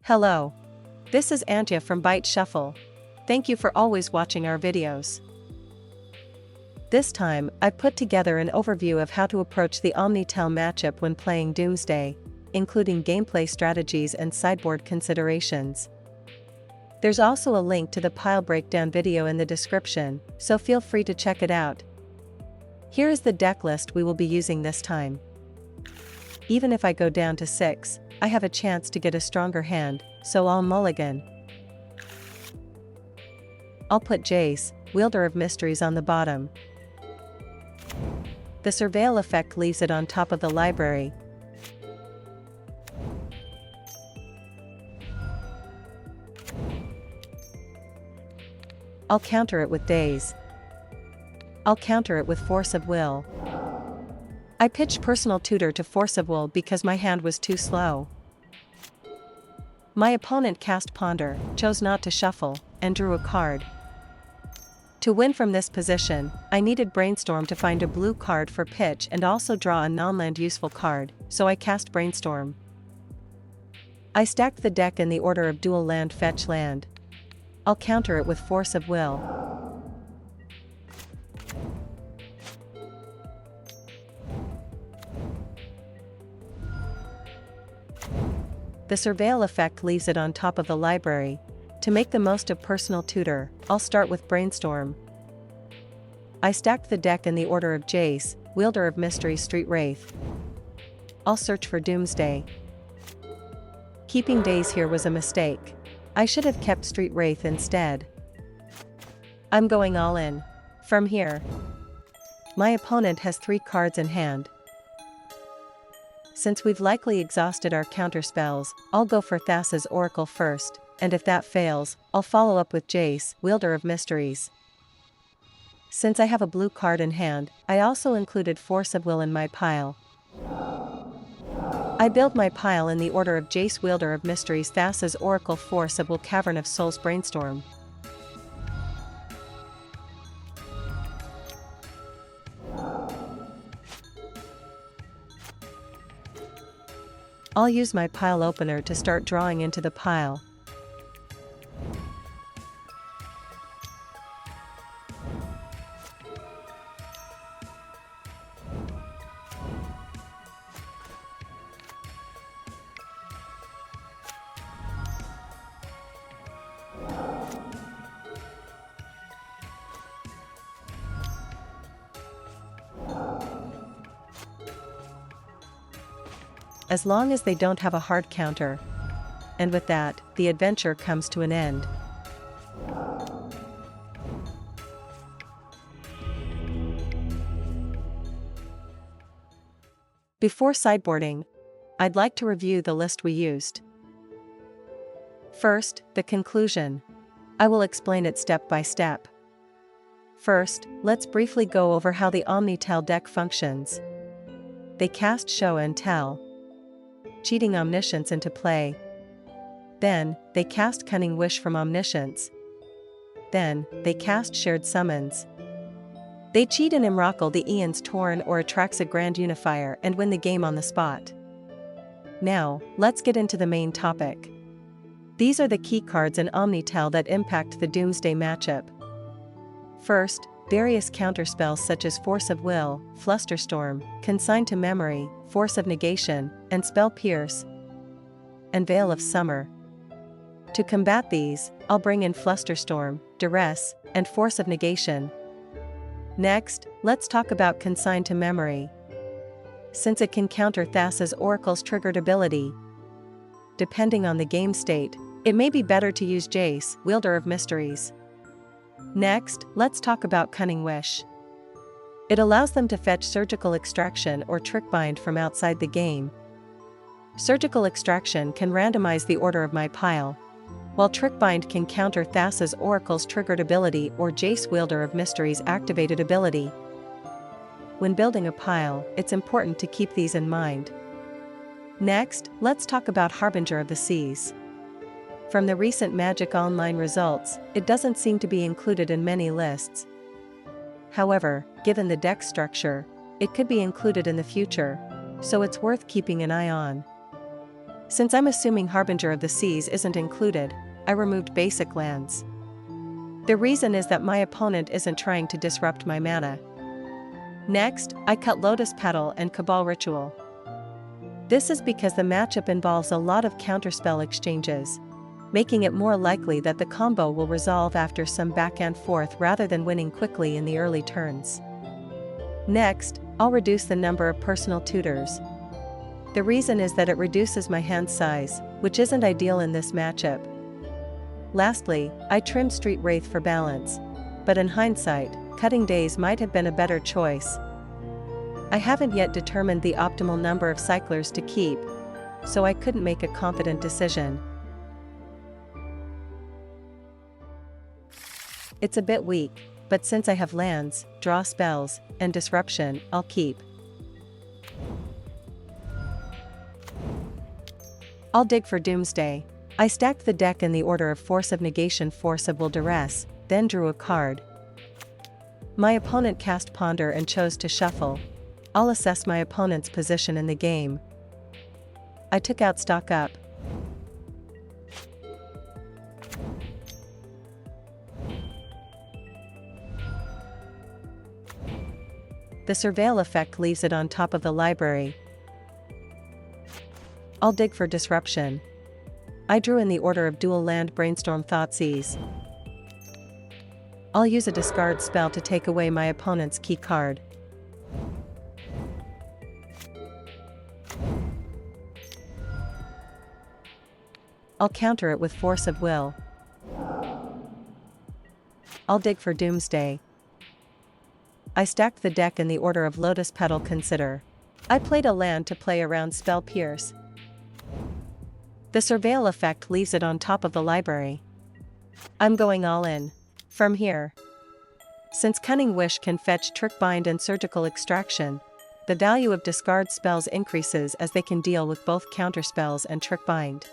Hello. This is Antje from Byte Shuffle. Thank you for always watching our videos. This time, I've put together an overview of how to approach the Omni-Tell matchup when playing Doomsday, including gameplay strategies and sideboard considerations. There's also a link to the pile breakdown video in the description, so feel free to check it out. Here is the deck list we will be using this time. Even if I go down to 6, I have a chance to get a stronger hand, so I'll mulligan. I'll put Jace, Wielder of Mysteries, on the bottom. The Surveil effect leaves it on top of the library. I'll counter it with Daze. I'll counter it with Force of Will. I pitched Personal Tutor to Force of Will because my hand was too slow. My opponent cast Ponder, chose not to shuffle, and drew a card. To win from this position, I needed Brainstorm to find a blue card for pitch and also draw a non-land useful card, so I cast Brainstorm. I stacked the deck in the order of dual land fetch land. I'll counter it with Force of Will. The Surveil effect leaves it on top of the library. To make the most of Personal Tutor, I'll start with Brainstorm. I stacked the deck in the order of Jace, Wielder of Mysteries, Street Wraith. I'll search for Doomsday. Keeping Daze here was a mistake. I should have kept Street Wraith instead. I'm going all in. From here. My opponent has 3 cards in hand. Since we've likely exhausted our counterspells, I'll go for Thassa's Oracle first, and if that fails, I'll follow up with Jace, Wielder of Mysteries. Since I have a blue card in hand, I also included Force of Will in my pile. I build my pile in the order of Jace, Wielder of Mysteries, Thassa's Oracle, Force of Will, Cavern of Souls, Brainstorm. I'll use my pile opener to start drawing into the pile. As long as they don't have a hard counter. And with that, the adventure comes to an end. Before sideboarding, I'd like to review the list we used. First, the conclusion. I will explain it step by step. First, let's briefly go over how the Omni-Tell deck functions. They cast Show and Tell, cheating Omniscience into play. Then, they cast Cunning Wish from Omniscience. Then, they cast Shared Summons. They cheat an Imracle the Aeon's Torn or Atraxa Grand Unifier and win the game on the spot. Now, let's get into the main topic. These are the key cards in Omni-Tell that impact the Doomsday matchup. First, various counterspells such as Force of Will, Flusterstorm, Consign to Memory, Force of Negation, and Spell Pierce, and Veil of Summer. To combat these, I'll bring in Flusterstorm, Duress, and Force of Negation. Next, let's talk about Consign to Memory. Since it can counter Thassa's Oracle's triggered ability, depending on the game state, it may be better to use Jace, Wielder of Mysteries. Next, let's talk about Cunning Wish. It allows them to fetch Surgical Extraction or Trick Bind from outside the game. Surgical Extraction can randomize the order of my pile, while Trick Bind can counter Thassa's Oracle's triggered ability or Jace, Wielder of Mysteries' activated ability. When building a pile, it's important to keep these in mind. Next, let's talk about Harbinger of the Seas. From the recent Magic Online results, it doesn't seem to be included in many lists. However, given the deck structure, it could be included in the future, so it's worth keeping an eye on. Since I'm assuming Harbinger of the Seas isn't included, I removed basic lands. The reason is that my opponent isn't trying to disrupt my mana. Next, I cut Lotus Petal and Cabal Ritual. This is because the matchup involves a lot of counterspell exchanges, making it more likely that the combo will resolve after some back and forth rather than winning quickly in the early turns. Next, I'll reduce the number of personal tutors. The reason is that it reduces my hand size, which isn't ideal in this matchup. Lastly, I trimmed Street Wraith for balance, but in hindsight, cutting Daze might have been a better choice. I haven't yet determined the optimal number of cyclers to keep, so I couldn't make a confident decision. It's a bit weak, but since I have lands, draw spells, and disruption, I'll keep. I'll dig for Doomsday. I stacked the deck in the order of Force of Negation, Force of Will Duress, then drew a card. My opponent cast Ponder and chose to shuffle. I'll assess my opponent's position in the game. I took out Stock Up. The Surveil effect leaves it on top of the library. I'll dig for Disruption. I drew in the order of Dual Land, Brainstorm, Thoughtseize. I'll use a discard spell to take away my opponent's key card. I'll counter it with Force of Will. I'll dig for Doomsday. I stacked the deck in the order of Lotus Petal, Consider. I played a land to play around Spell Pierce. The Surveil effect leaves it on top of the library. I'm going all in. From here. Since Cunning Wish can fetch Trick Bind and Surgical Extraction, the value of discard spells increases as they can deal with both counterspells and Trick Bind.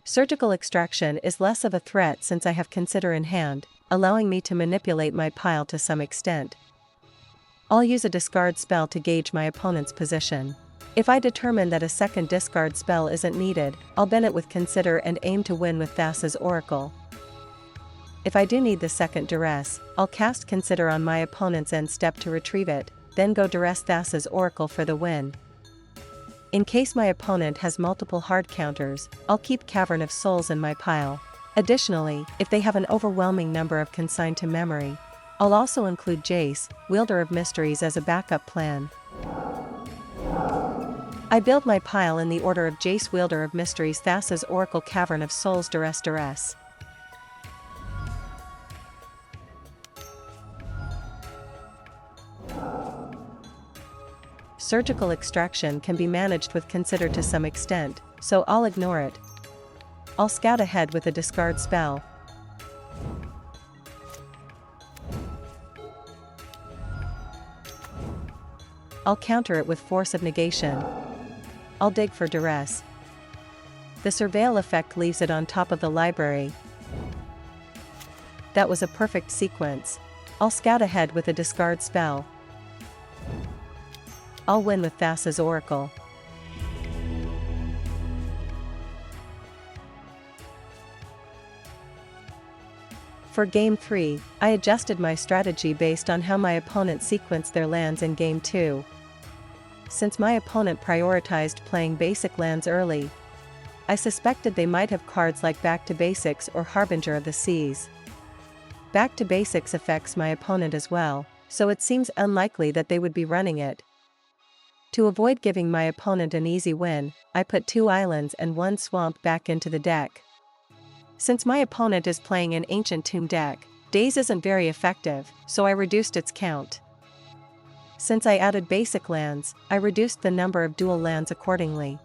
Surgical Extraction is less of a threat since I have Consider in hand, allowing me to manipulate my pile to some extent. I'll use a discard spell to gauge my opponent's position. If I determine that a second discard spell isn't needed, I'll bin it with Consider and aim to win with Thassa's Oracle. If I do need the second Duress, I'll cast Consider on my opponent's end step to retrieve it, then go Duress Thassa's Oracle for the win. In case my opponent has multiple hard counters, I'll keep Cavern of Souls in my pile. Additionally, if they have an overwhelming number of consigned to memory, I'll also include Jace, Wielder of Mysteries, as a backup plan. I build my pile in the order of Jace, Wielder of Mysteries, Thassa's Oracle, Cavern of Souls, Duress. Surgical Extraction can be managed with Consider to some extent, so I'll ignore it. I'll scout ahead with a discard spell. I'll counter it with Force of Negation. I'll dig for Duress. The Surveil effect leaves it on top of the library. That was a perfect sequence. I'll scout ahead with a discard spell. I'll win with Thassa's Oracle. For Game 3, I adjusted my strategy based on how my opponent sequenced their lands in Game 2. Since my opponent prioritized playing basic lands early, I suspected they might have cards like Back to Basics or Harbinger of the Seas. Back to Basics affects my opponent as well, so it seems unlikely that they would be running it. To avoid giving my opponent an easy win, I put 2 islands and 1 swamp back into the deck. Since my opponent is playing an Ancient Tomb deck, Daze isn't very effective, so I reduced its count. Since I added basic lands, I reduced the number of dual lands accordingly.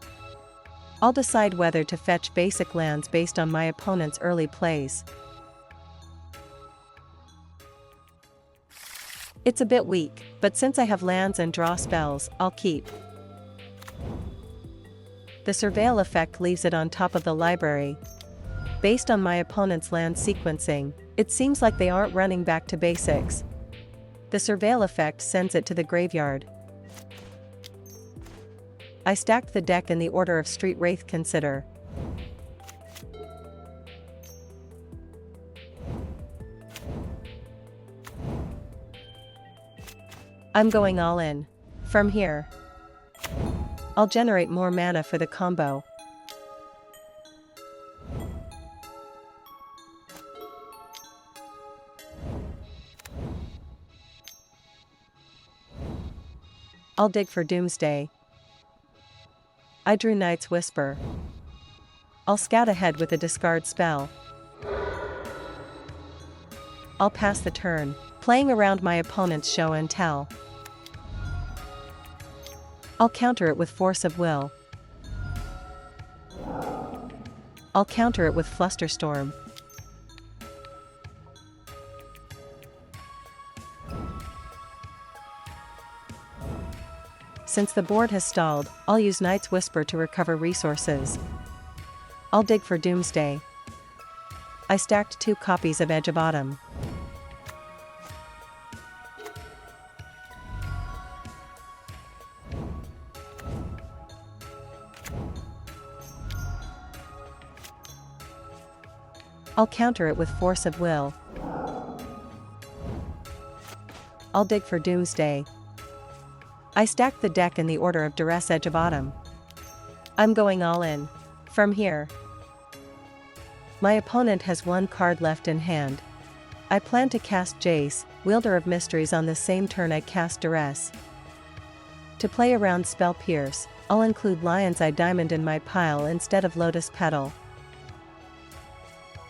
I'll decide whether to fetch basic lands based on my opponent's early plays. It's a bit weak, but since I have lands and draw spells, I'll keep. The Surveil effect leaves it on top of the library. Based on my opponent's land sequencing, it seems like they aren't running Back to Basics. The Surveil effect sends it to the graveyard. I stacked the deck in the order of Street Wraith Consider. I'm going all in. From here, I'll generate more mana for the combo. I'll dig for Doomsday. I drew Night's Whisper. I'll scout ahead with a discard spell. I'll pass the turn, playing around my opponent's show and tell. I'll counter it with Force of Will. I'll counter it with Flusterstorm. Since the board has stalled, I'll use Night's Whisper to recover resources. I'll dig for Doomsday. I stacked 2 copies of Edge of Autumn. I'll counter it with Force of Will. I'll dig for Doomsday. I stacked the deck in the order of Duress Edge of Autumn. I'm going all in. From here, my opponent has 1 card left in hand. I plan to cast Jace, Wielder of Mysteries, on the same turn I cast Duress. To play around Spell Pierce, I'll include Lion's Eye Diamond in my pile instead of Lotus Petal.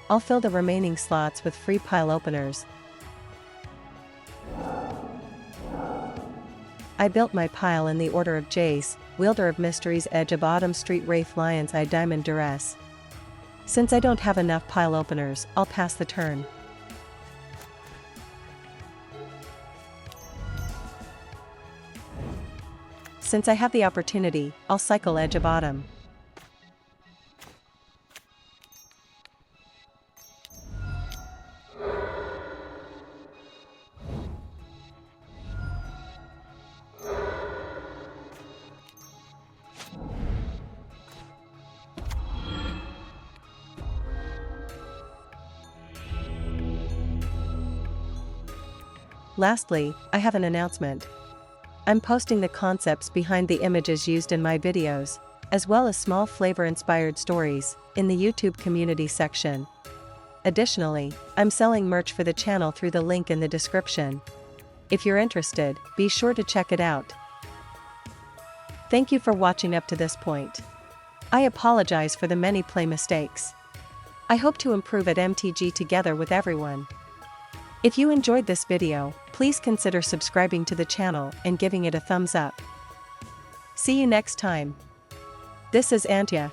I'll fill the remaining slots with free pile openers. I built my pile in the order of Jace, Wielder of Mysteries, Edge of Autumn, Street Wraith, Lion's Eye Diamond, Duress. Since I don't have enough pile openers, I'll pass the turn. Since I have the opportunity, I'll cycle Edge of Autumn. Lastly, I have an announcement. I'm posting the concepts behind the images used in my videos, as well as small flavor-inspired stories, in the YouTube community section. Additionally, I'm selling merch for the channel through the link in the description. If you're interested, be sure to check it out. Thank you for watching up to this point. I apologize for the many play mistakes. I hope to improve at MTG together with everyone. If you enjoyed this video, please consider subscribing to the channel and giving it a thumbs up. See you next time. This is Antya.